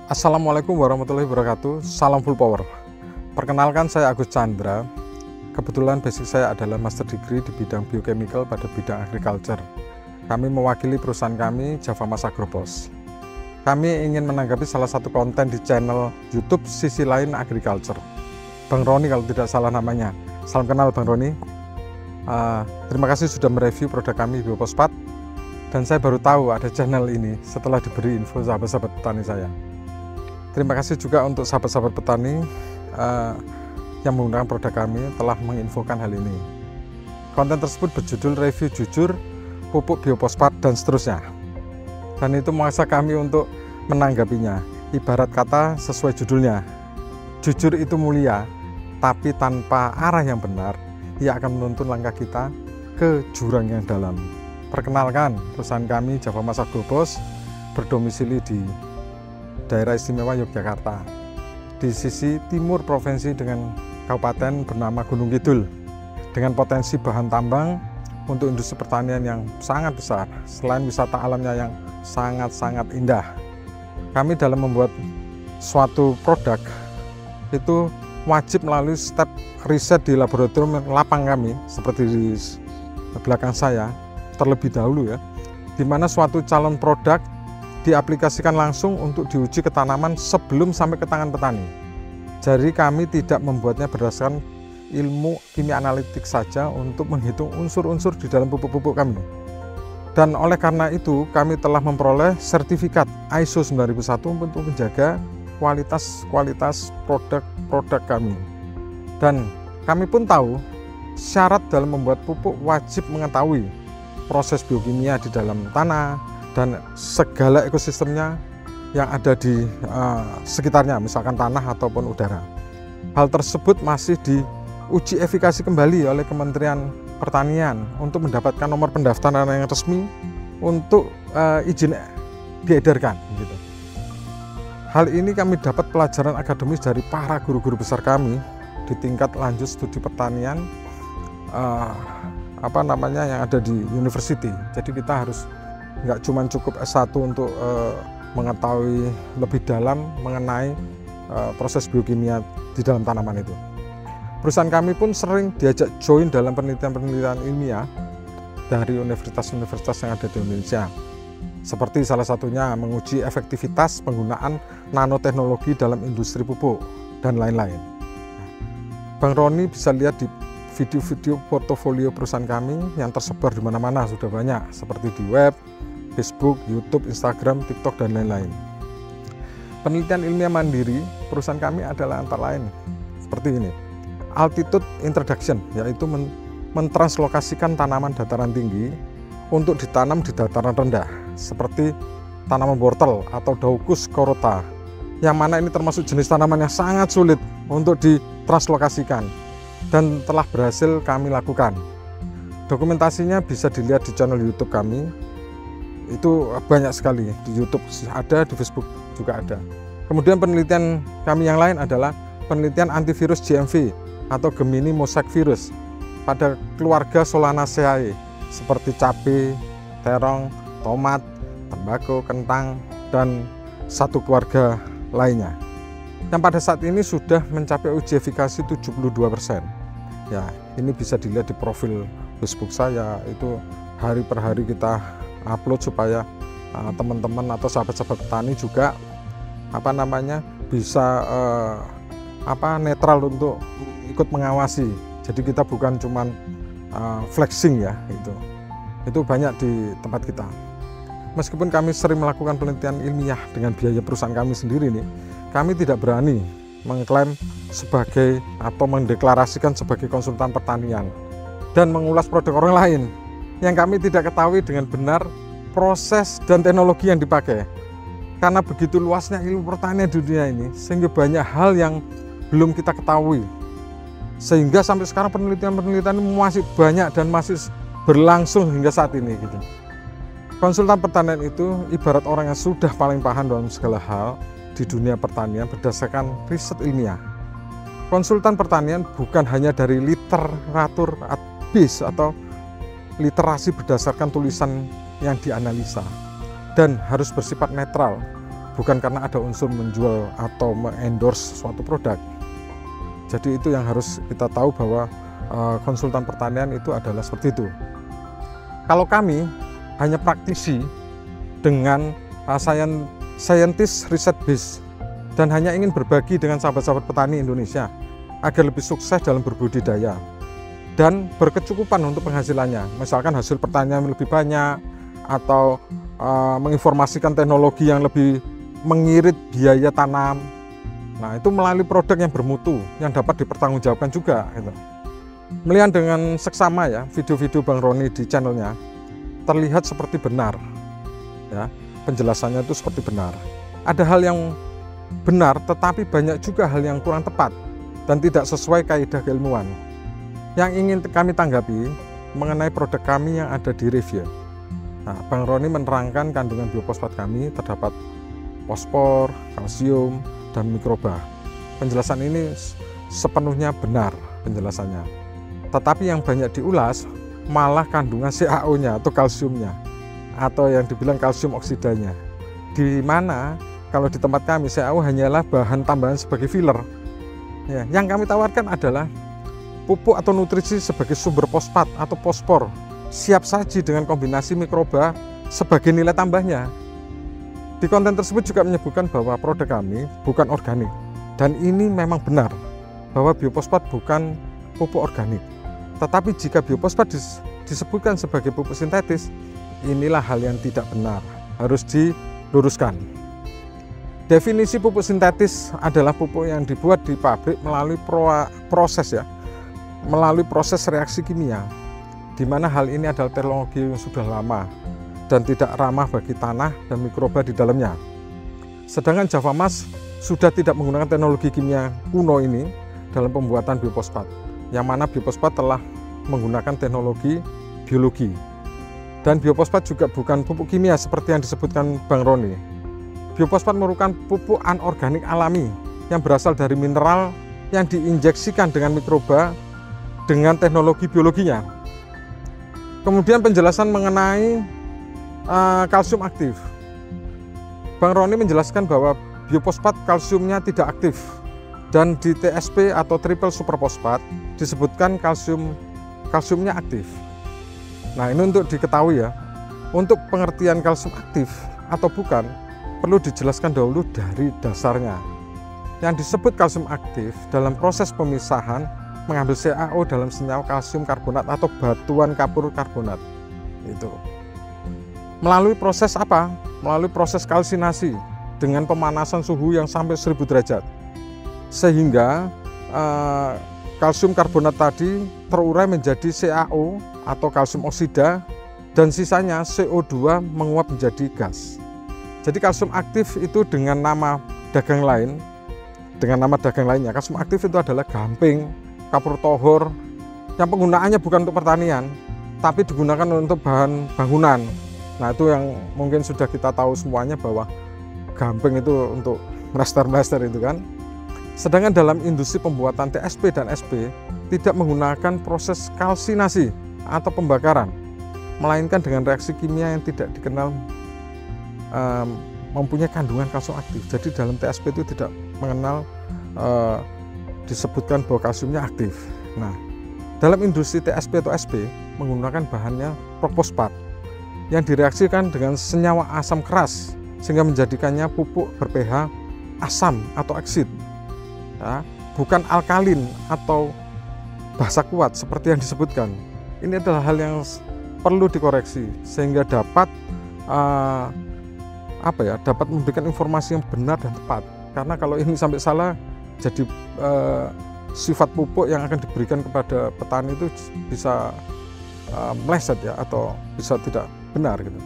Assalamualaikum warahmatullahi wabarakatuh. Salam full power. Perkenalkan, saya Agus Chandra. Kebetulan basic saya adalah master degree di bidang biochemical pada bidang agriculture. Kami mewakili perusahaan kami, Java Mas Agropos. Kami ingin menanggapi salah satu konten di channel YouTube Sisi Lain Agriculture. Bang Roni kalau tidak salah namanya. Salam kenal Bang Roni. Terima kasih sudah mereview produk kami Biophosphat. Dan saya baru tahu ada channel ini setelah diberi info sahabat-sahabat petani saya. Terima kasih juga untuk sahabat-sahabat petani yang menggunakan produk kami telah menginfokan hal ini. Konten tersebut berjudul review jujur, pupuk biophosphat dan seterusnya. Dan itu memaksa kami untuk menanggapinya. Ibarat kata sesuai judulnya, jujur itu mulia, tapi tanpa arah yang benar, ia akan menuntun langkah kita ke jurang yang dalam. Perkenalkan, perusahaan kami Java Mas Agropos berdomisili di Daerah Istimewa Yogyakarta, di sisi timur provinsi dengan kabupaten bernama Gunung Kidul, dengan potensi bahan tambang untuk industri pertanian yang sangat besar, selain wisata alamnya yang sangat-sangat indah. Kami dalam membuat suatu produk itu wajib melalui step riset di laboratorium lapang kami, seperti di belakang saya, terlebih dahulu ya, di mana suatu calon produk diaplikasikan langsung untuk diuji ke tanaman sebelum sampai ke tangan petani. Jadi kami tidak membuatnya berdasarkan ilmu kimia analitik saja untuk menghitung unsur-unsur di dalam pupuk-pupuk kami. Dan oleh karena itu kami telah memperoleh sertifikat ISO 9001 untuk menjaga kualitas produk-produk kami. Dan kami pun tahu syarat dalam membuat pupuk wajib mengetahui proses biokimia di dalam tanah dan segala ekosistemnya yang ada di sekitarnya, misalkan tanah ataupun udara. Hal tersebut masih diuji efikasi kembali oleh Kementerian Pertanian untuk mendapatkan nomor pendaftaran yang resmi untuk izin diedarkan. Gitu. Hal ini kami dapat pelajaran akademis dari para guru-guru besar kami di tingkat lanjut studi pertanian yang ada di university. Jadi kita harus nggak cuma cukup S1 untuk mengetahui lebih dalam mengenai proses biokimia di dalam tanaman itu. Perusahaan kami pun sering diajak join dalam penelitian-penelitian ilmiah dari universitas-universitas yang ada di Indonesia. Seperti salah satunya menguji efektivitas penggunaan nanoteknologi dalam industri pupuk dan lain-lain. Bang Roni bisa lihat di video-video portofolio perusahaan kami yang tersebar di mana-mana, sudah banyak, seperti di web, Facebook, YouTube, Instagram, TikTok, dan lain-lain. Penelitian ilmiah mandiri perusahaan kami adalah antara lain seperti ini. Altitude introduction, yaitu mentranslokasikan tanaman dataran tinggi untuk ditanam di dataran rendah, seperti tanaman wortel atau Daucus carota, yang mana ini termasuk jenis tanaman yang sangat sulit untuk ditranslokasikan dan telah berhasil kami lakukan. Dokumentasinya bisa dilihat di channel YouTube kami. Itu banyak sekali, di YouTube ada, di Facebook juga ada. Kemudian penelitian kami yang lain adalah penelitian antivirus GMV atau Gemini mosaic virus pada keluarga Solanaceae seperti cabai, terong, tomat, tembakau, kentang, dan satu keluarga lainnya yang pada saat ini sudah mencapai uji efikasi 72%. Ya, ini bisa dilihat di profil Facebook saya, itu hari per hari kita upload supaya teman-teman atau sahabat-sahabat petani juga bisa netral untuk ikut mengawasi. Jadi kita bukan cuman flexing ya, itu banyak di tempat kita. Meskipun kami sering melakukan penelitian ilmiah dengan biaya perusahaan kami sendiri nih, kami tidak berani mengklaim sebagai atau mendeklarasikan sebagai konsultan pertanian dan mengulas produk orang lain yang kami tidak ketahui dengan benar proses dan teknologi yang dipakai. Karena begitu luasnya ilmu pertanian di dunia ini, sehingga banyak hal yang belum kita ketahui. Sehingga sampai sekarang penelitian-penelitian masih banyak dan masih berlangsung hingga saat ini. Gitu. Konsultan pertanian itu ibarat orang yang sudah paling paham dalam segala hal di dunia pertanian berdasarkan riset ilmiah. Konsultan pertanian bukan hanya dari literatur base atau literasi berdasarkan tulisan yang dianalisa, dan harus bersifat netral bukan karena ada unsur menjual atau mengendorse suatu produk. Jadi itu yang harus kita tahu, bahwa konsultan pertanian itu adalah seperti itu. Kalau kami hanya praktisi dengan scientist research base, dan hanya ingin berbagi dengan sahabat-sahabat petani Indonesia agar lebih sukses dalam berbudidaya dan berkecukupan untuk penghasilannya. Misalkan hasil pertanian lebih banyak, atau menginformasikan teknologi yang lebih mengirit biaya tanam. Nah, itu melalui produk yang bermutu yang dapat dipertanggungjawabkan juga gitu. Melihat dengan seksama ya video-video Bang Roni di channelnya, terlihat seperti benar ya, penjelasannya itu seperti benar. Ada hal yang benar, tetapi banyak juga hal yang kurang tepat dan tidak sesuai kaidah keilmuan. Yang ingin kami tanggapi mengenai produk kami yang ada di review. Nah, Bang Roni menerangkan kandungan biofosfat kami terdapat fosfor, kalsium, dan mikroba. Penjelasan ini sepenuhnya benar penjelasannya. Tetapi yang banyak diulas malah kandungan CaO-nya atau kalsiumnya, atau yang dibilang kalsium oksidanya. Di mana kalau di tempat kami CaO hanyalah bahan tambahan sebagai filler. Ya, yang kami tawarkan adalah pupuk atau nutrisi sebagai sumber fosfat atau fosfor, siap saji dengan kombinasi mikroba sebagai nilai tambahnya. Di konten tersebut juga menyebutkan bahwa produk kami bukan organik, dan ini memang benar bahwa biofosfat bukan pupuk organik. Tetapi jika biofosfat disebutkan sebagai pupuk sintetis, inilah hal yang tidak benar, harus diluruskan. Definisi pupuk sintetis adalah pupuk yang dibuat di pabrik melalui proses reaksi kimia, di mana hal ini adalah teknologi yang sudah lama dan tidak ramah bagi tanah dan mikroba di dalamnya. Sedangkan Java Mas sudah tidak menggunakan teknologi kimia kuno ini dalam pembuatan biofosfat, yang mana biofosfat telah menggunakan teknologi biologi. Dan biofosfat juga bukan pupuk kimia seperti yang disebutkan Bang Roni. Biofosfat merupakan pupuk anorganik alami yang berasal dari mineral yang diinjeksikan dengan mikroba dengan teknologi biologinya. Kemudian penjelasan mengenai kalsium aktif. Bang Roni menjelaskan bahwa biofosfat kalsiumnya tidak aktif, dan di TSP atau triple superfosfat disebutkan kalsiumnya aktif. Nah, ini untuk diketahui ya. Untuk pengertian kalsium aktif atau bukan, perlu dijelaskan dahulu dari dasarnya. Yang disebut kalsium aktif dalam proses pemisahan mengambil CaO dalam senyawa kalsium karbonat atau batuan kapur karbonat. Itu melalui proses apa? Melalui proses kalsinasi dengan pemanasan suhu yang sampai 1000 derajat, sehingga kalsium karbonat tadi terurai menjadi CaO atau kalsium oksida, dan sisanya CO2 menguap menjadi gas. Jadi kalsium aktif itu dengan nama dagang lainnya, kalsium aktif itu adalah gamping, kapur tohor, yang penggunaannya bukan untuk pertanian, tapi digunakan untuk bahan bangunan. Nah, itu yang mungkin sudah kita tahu semuanya, bahwa gamping itu untuk melaster itu kan. Sedangkan dalam industri pembuatan TSP dan SP tidak menggunakan proses kalsinasi atau pembakaran, melainkan dengan reaksi kimia yang tidak dikenal mempunyai kandungan kalsium aktif. Jadi dalam TSP itu tidak mengenal disebutkan bahwa kalsiumnya aktif. Nah, dalam industri TSP atau SP menggunakan bahannya profosfat yang direaksikan dengan senyawa asam keras sehingga menjadikannya pupuk ber-pH asam atau aksid. Ya, bukan alkalin atau basa kuat seperti yang disebutkan. Ini adalah hal yang perlu dikoreksi sehingga dapat dapat memberikan informasi yang benar dan tepat. Karena kalau ini sampai salah, jadi sifat pupuk yang akan diberikan kepada petani itu bisa meleset ya, atau bisa tidak benar gitu.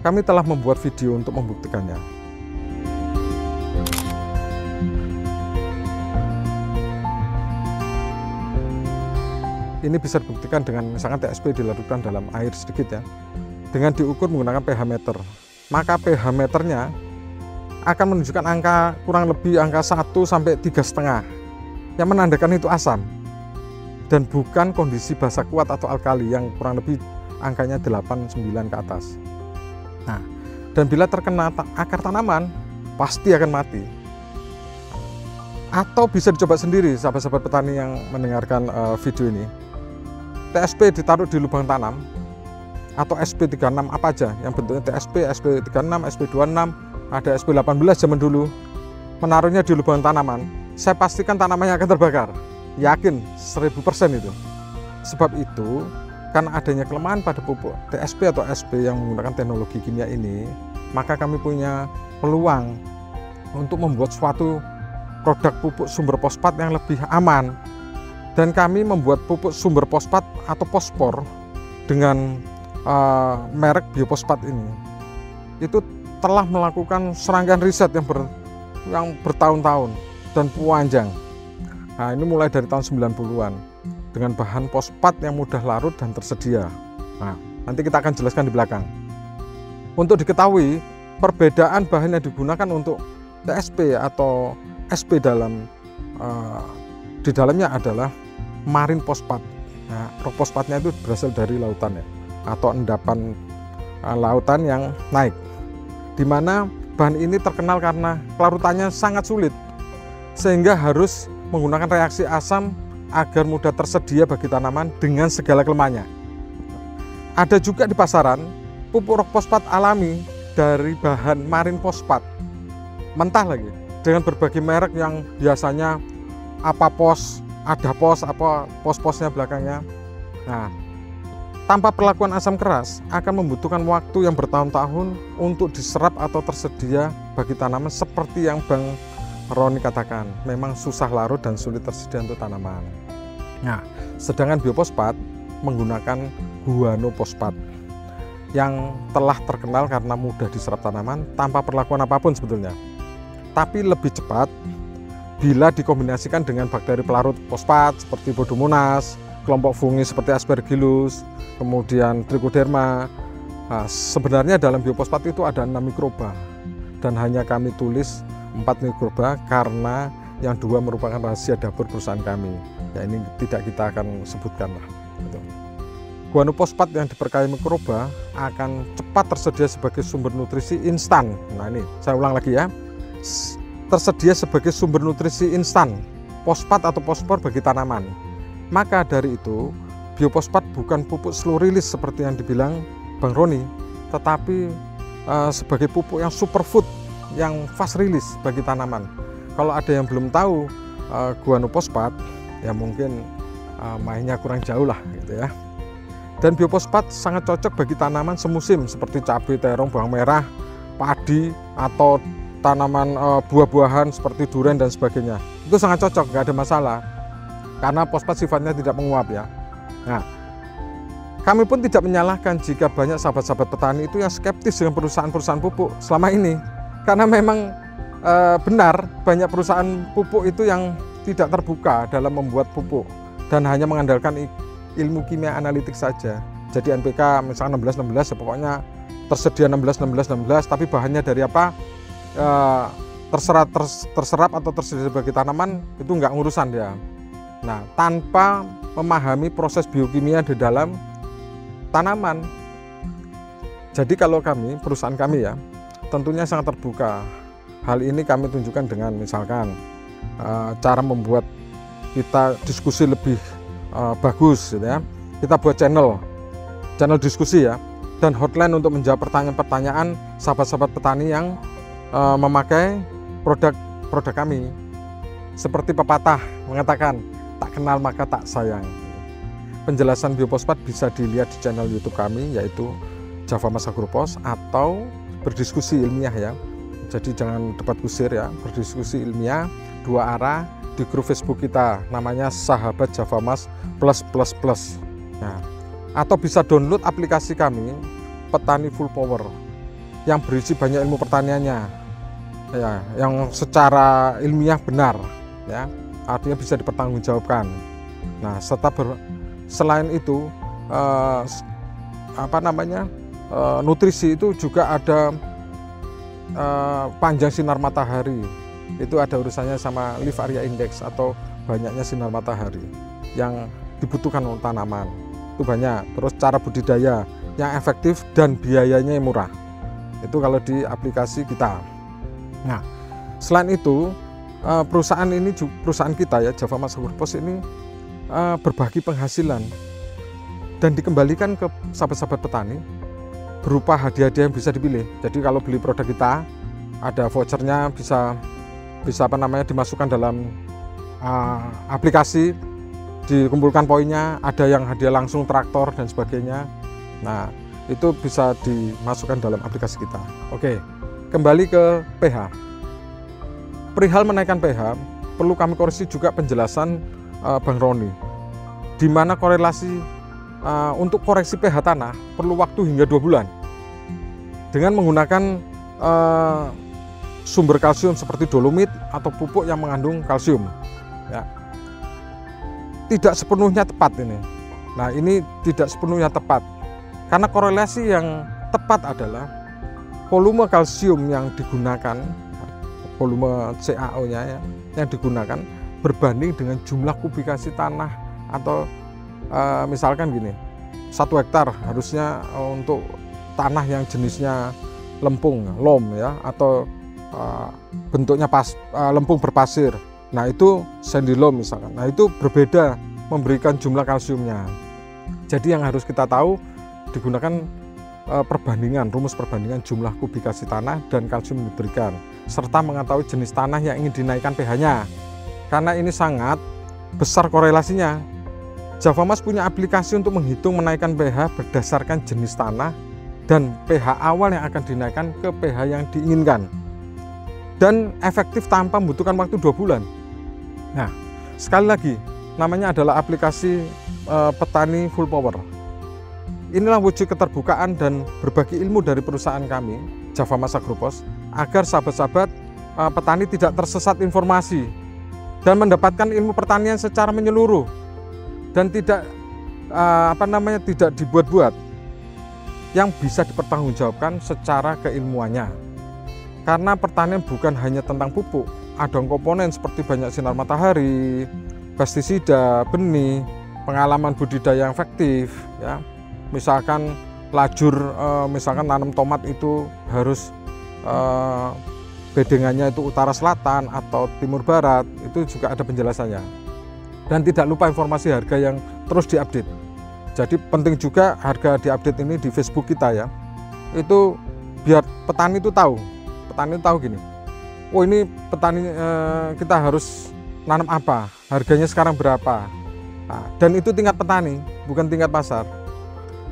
Kami telah membuat video untuk membuktikannya. Ini bisa dibuktikan dengan misalkan TSP dilarutkan dalam air sedikit ya, dengan diukur menggunakan pH meter. Maka pH meternya akan menunjukkan angka kurang lebih angka 1 sampai 3,5 yang menandakan itu asam, dan bukan kondisi basa kuat atau alkali yang kurang lebih angkanya 8, 9 ke atas. Nah, dan bila terkena akar tanaman, pasti akan mati. Atau bisa dicoba sendiri sahabat-sahabat petani yang mendengarkan video ini. TSP ditaruh di lubang tanam atau SP36 apa aja yang bentuknya TSP, SP36, SP26, ada SP18 zaman dulu. Menaruhnya di lubang tanaman, saya pastikan tanamannya akan terbakar. Yakin 1000% itu. Sebab itu, karena adanya kelemahan pada pupuk TSP atau SP yang menggunakan teknologi kimia ini, maka kami punya peluang untuk membuat suatu produk pupuk sumber fosfat yang lebih aman. Dan kami membuat pupuk sumber fosfat atau fosfor dengan merek biofosfat ini. Itu telah melakukan serangkaian riset yang bertahun-tahun dan panjang. Nah, ini mulai dari tahun 90-an dengan bahan fosfat yang mudah larut dan tersedia. Nah, nanti kita akan jelaskan di belakang. Untuk diketahui perbedaan bahan yang digunakan untuk TSP atau SP di dalamnya adalah marine fosfat. Nah, rock fosfatnya itu berasal dari lautan ya, atau endapan lautan yang naik. Di mana bahan ini terkenal karena kelarutannya sangat sulit, sehingga harus menggunakan reaksi asam agar mudah tersedia bagi tanaman dengan segala kelemahannya. Ada juga di pasaran pupuk rock fosfat alami dari bahan marine fosfat mentah lagi, dengan berbagai merek yang biasanya ada pos-posnya belakangnya. Nah, tanpa perlakuan asam keras akan membutuhkan waktu yang bertahun-tahun untuk diserap atau tersedia bagi tanaman, seperti yang Bang Roni katakan, memang susah larut dan sulit tersedia untuk tanaman. Nah, sedangkan biofosfat menggunakan guanofosfat yang telah terkenal karena mudah diserap tanaman tanpa perlakuan apapun sebetulnya, tapi lebih cepat bila dikombinasikan dengan bakteri pelarut fosfat seperti Pseudomonas, kelompok fungi seperti Aspergillus, kemudian Trichoderma. Nah, sebenarnya dalam biofosfat itu ada 6 mikroba dan hanya kami tulis 4 mikroba karena yang 2 merupakan rahasia dapur perusahaan kami. Ya, ini tidak kita akan sebutkan lah. Guanofosfat yang diperkaya mikroba akan cepat tersedia sebagai sumber nutrisi instan. Nah, ini saya ulang lagi ya. Tersedia sebagai sumber nutrisi instan, fosfat atau fosfor bagi tanaman. Maka dari itu, biofosfat bukan pupuk slow release seperti yang dibilang Bang Roni, tetapi sebagai pupuk yang superfood, yang fast release bagi tanaman. Kalau ada yang belum tahu guanofosfat, ya mungkin mainnya kurang jauh lah gitu ya. Dan biofosfat sangat cocok bagi tanaman semusim seperti cabai, terong, bawang merah, padi, atau tanaman buah-buahan seperti durian dan sebagainya. Itu sangat cocok, nggak ada masalah, karena fosfat sifatnya tidak menguap ya. Nah, kami pun tidak menyalahkan jika banyak sahabat-sahabat petani itu yang skeptis dengan perusahaan-perusahaan pupuk selama ini, karena memang benar banyak perusahaan pupuk itu yang tidak terbuka dalam membuat pupuk dan hanya mengandalkan ilmu kimia analitik saja. Jadi NPK misalnya 16-16 ya pokoknya tersedia 16-16-16, tapi bahannya dari apa, terserap atau tersedia bagi tanaman itu nggak ngurusan dia. Nah, tanpa memahami proses biokimia di dalam tanaman. Jadi kalau kami, perusahaan kami ya, tentunya sangat terbuka. Hal ini kami tunjukkan dengan misalkan cara membuat kita diskusi lebih bagus gitu ya. Kita buat channel diskusi ya, dan hotline untuk menjawab pertanyaan-pertanyaan sahabat-sahabat petani yang memakai produk kami. Seperti pepatah mengatakan, tak kenal maka tak sayang. Penjelasan biofosfat bisa dilihat di channel YouTube kami, yaitu Java Mas Agropos, atau berdiskusi ilmiah ya. Jadi jangan debat kusir ya, berdiskusi ilmiah 2 arah di grup Facebook kita, namanya Sahabat Java Mas Plus. Nah, atau bisa download aplikasi kami Petani Full Power yang berisi banyak ilmu pertaniannya ya, yang secara ilmiah benar ya, artinya bisa dipertanggungjawabkan. Nah, selain itu nutrisi itu juga ada panjang sinar matahari, itu ada urusannya sama leaf area index atau banyaknya sinar matahari yang dibutuhkan untuk tanaman, itu banyak. Terus cara budidaya yang efektif dan biayanya yang murah, itu kalau di aplikasi kita. Nah, selain itu perusahaan kita ya, Java Mas Agrupos ini berbagi penghasilan dan dikembalikan ke sahabat-sahabat petani berupa hadiah-hadiah yang bisa dipilih. Jadi kalau beli produk kita ada vouchernya, bisa dimasukkan dalam aplikasi, dikumpulkan poinnya, ada yang hadiah langsung traktor dan sebagainya. Nah, itu bisa dimasukkan dalam aplikasi kita. Oke, kembali ke pH. Perihal menaikkan pH, perlu kami koreksi juga penjelasan Bang Roni, di mana korelasi untuk koreksi pH tanah perlu waktu hingga 2 bulan dengan menggunakan sumber kalsium seperti dolomit atau pupuk yang mengandung kalsium ya. Tidak sepenuhnya tepat ini. Nah, ini tidak sepenuhnya tepat karena korelasi yang tepat adalah volume kalsium yang digunakan, volume CaO nya ya, yang digunakan berbanding dengan jumlah kubikasi tanah. Atau misalkan gini, 1 hektar harusnya untuk tanah yang jenisnya lempung, loam ya, atau bentuknya lempung berpasir. Nah, itu sandy loam misalkan. Nah, itu berbeda memberikan jumlah kalsiumnya. Jadi yang harus kita tahu, digunakan rumus perbandingan jumlah kubikasi tanah dan kalsium yang diberikan, serta mengetahui jenis tanah yang ingin dinaikkan pH-nya. Karena ini sangat besar korelasinya. Java Mas punya aplikasi untuk menghitung menaikkan pH berdasarkan jenis tanah dan pH awal yang akan dinaikkan ke pH yang diinginkan, dan efektif tanpa membutuhkan waktu 2 bulan. Nah, sekali lagi, namanya adalah aplikasi Petani Full Power. Inilah wujud keterbukaan dan berbagi ilmu dari perusahaan kami, Java Mas Agrupos, agar sahabat-sahabat petani tidak tersesat informasi dan mendapatkan ilmu pertanian secara menyeluruh dan tidak tidak dibuat-buat, yang bisa dipertanggungjawabkan secara keilmuannya. Karena pertanian bukan hanya tentang pupuk, ada komponen seperti banyak sinar matahari, pestisida, benih, pengalaman budidaya yang efektif ya. Misalkan lajur, misalkan nanam tomat itu harus bedengannya itu utara selatan atau timur barat, itu juga ada penjelasannya. Dan tidak lupa informasi harga yang terus diupdate. Jadi penting juga harga diupdate ini di Facebook kita ya. Itu biar petani itu tahu gini, oh ini petani kita harus nanam apa, harganya sekarang berapa. Nah, dan itu tingkat petani, bukan tingkat pasar.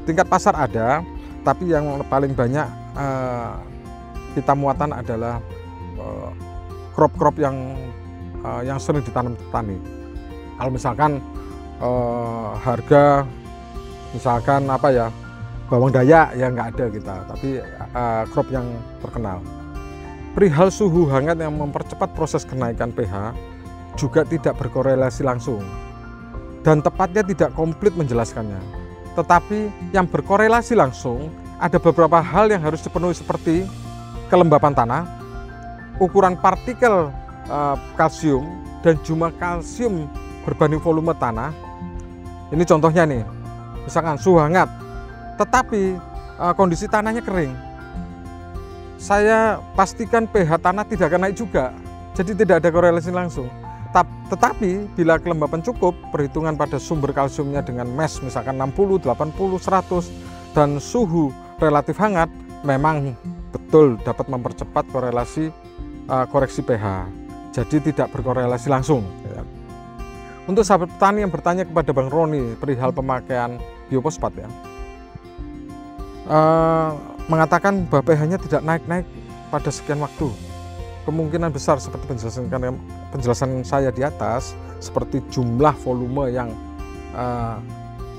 Tingkat pasar ada, tapi yang paling banyak kita muatan adalah crop yang sering ditanam petani. Kalau misalkan harga misalkan bawang dayak ya nggak ada kita, tapi crop yang terkenal. Perihal suhu hangat yang mempercepat proses kenaikan pH juga tidak berkorelasi langsung dan tepatnya tidak komplit menjelaskannya. Tetapi yang berkorelasi langsung ada beberapa hal yang harus dipenuhi seperti kelembapan tanah, ukuran partikel kalsium dan jumlah kalsium berbanding volume tanah. Ini contohnya nih, misalkan suhu hangat, tetapi kondisi tanahnya kering. Saya pastikan pH tanah tidak akan naik juga, jadi tidak ada korelasi langsung. Tetapi bila kelembapan cukup, perhitungan pada sumber kalsiumnya dengan mesh misalkan 60, 80, 100 dan suhu relatif hangat memang betul dapat mempercepat koreksi pH. Jadi tidak berkorelasi langsung. Untuk sahabat petani yang bertanya kepada Bang Roni perihal pemakaian biofosfat ya, mengatakan bahwa pH-nya tidak naik-naik pada sekian waktu. Kemungkinan besar seperti penjelasan saya di atas, seperti jumlah volume yang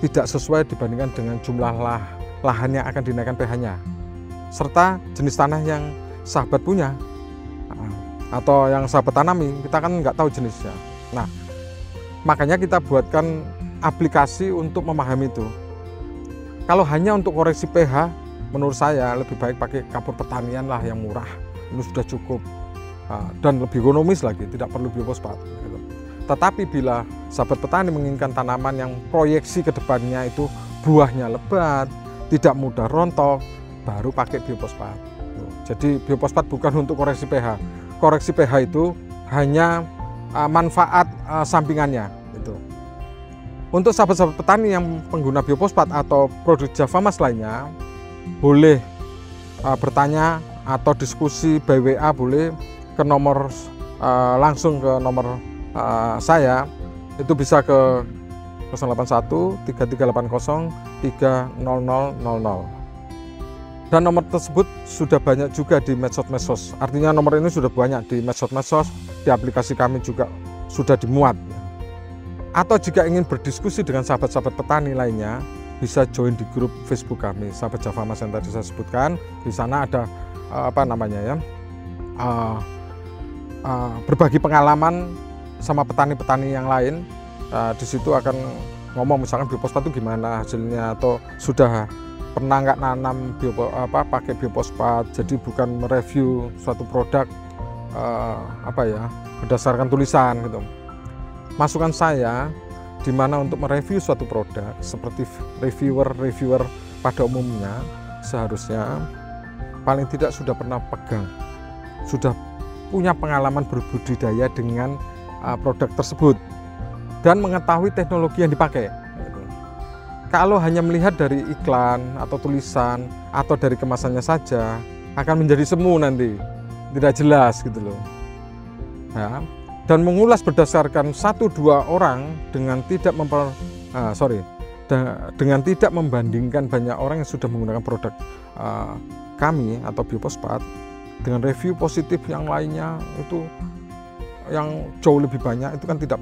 tidak sesuai dibandingkan dengan jumlah lahan yang akan dinaikkan pH-nya, serta jenis tanah yang sahabat punya atau yang sahabat tanami, kita kan nggak tahu jenisnya. Nah, makanya kita buatkan aplikasi untuk memahami itu. Kalau hanya untuk koreksi pH, menurut saya lebih baik pakai kapur pertanian lah yang murah, ini sudah cukup dan lebih ekonomis lagi, tidak perlu biofosfat. Tetapi bila sahabat petani menginginkan tanaman yang proyeksi ke depannya itu buahnya lebat, tidak mudah rontok, baru pakai biofosfat. Jadi biofosfat bukan untuk koreksi pH, koreksi pH itu hanya manfaat sampingannya itu. Untuk sahabat-sahabat petani yang pengguna biofosfat atau produk Javamas lainnya, boleh bertanya atau diskusi by WA, boleh ke nomor langsung ke nomor saya, itu bisa ke 081 3380 30000. Dan nomor tersebut sudah banyak juga di medsos-medsos. Artinya nomor ini sudah banyak di medsos-medsos, di aplikasi kami juga sudah dimuat. Atau jika ingin berdiskusi dengan sahabat-sahabat petani lainnya, bisa join di grup Facebook kami, Sahabat Javamas yang tadi saya sebutkan. Di sana ada berbagi pengalaman sama petani-petani yang lain. Di situ akan ngomong misalkan biofosfat itu gimana hasilnya, atau sudah pernah nggak nanam pakai biofosfat. Jadi bukan mereview suatu produk berdasarkan tulisan gitu. Masukan saya di mana untuk mereview suatu produk, seperti reviewer pada umumnya seharusnya paling tidak sudah pernah pegang, sudah punya pengalaman berbudidaya dengan produk tersebut dan mengetahui teknologi yang dipakai. Kalau hanya melihat dari iklan atau tulisan atau dari kemasannya saja, akan menjadi semu nanti, tidak jelas gitu loh. Ya. Dan mengulas berdasarkan 1-2 orang dengan tidak dengan tidak membandingkan banyak orang yang sudah menggunakan produk kami atau biofosfat dengan review positif yang lainnya, itu yang jauh lebih banyak, itu kan tidak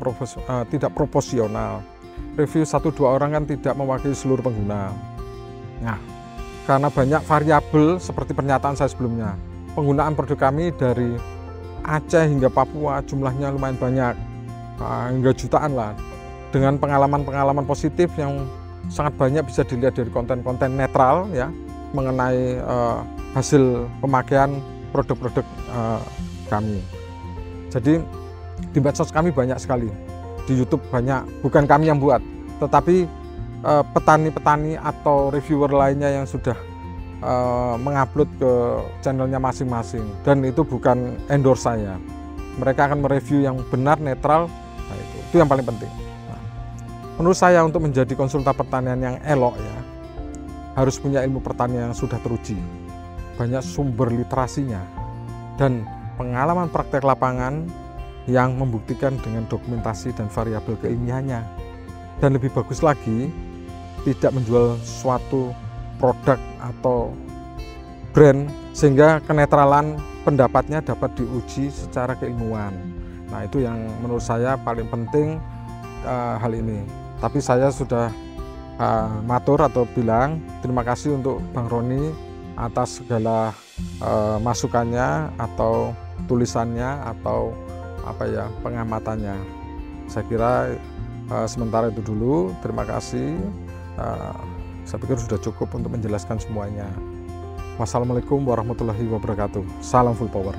proporsional. Review 1-2 orang kan tidak mewakili seluruh pengguna. Nah, karena banyak variabel seperti pernyataan saya sebelumnya, penggunaan produk kami dari Aceh hingga Papua jumlahnya lumayan banyak, hingga jutaan lah, dengan pengalaman-pengalaman positif yang sangat banyak bisa dilihat dari konten-konten netral ya mengenai hasil pemakaian produk-produk kami. Jadi di medsos kami banyak sekali, di YouTube banyak, bukan kami yang buat, tetapi petani-petani atau reviewer lainnya yang sudah mengupload ke channelnya masing-masing, dan itu bukan endorse saya. Mereka akan mereview yang benar, netral. Nah, itu yang paling penting. Nah, menurut saya untuk menjadi konsultan pertanian yang elok ya, harus punya ilmu pertanian yang sudah teruji, banyak sumber literasinya, dan pengalaman praktek lapangan yang membuktikan dengan dokumentasi dan variabel keilmiahannya. Dan lebih bagus lagi, tidak menjual suatu produk atau brand sehingga kenetralan pendapatnya dapat diuji secara keilmuan. Nah, itu yang menurut saya paling penting hal ini. Tapi saya sudah matur atau bilang terima kasih untuk Bang Roni atas segala masukannya atau tulisannya atau pengamatannya. Saya kira sementara itu dulu. Terima kasih. Saya pikir sudah cukup untuk menjelaskan semuanya. Wassalamualaikum warahmatullahi wabarakatuh. Salam full power.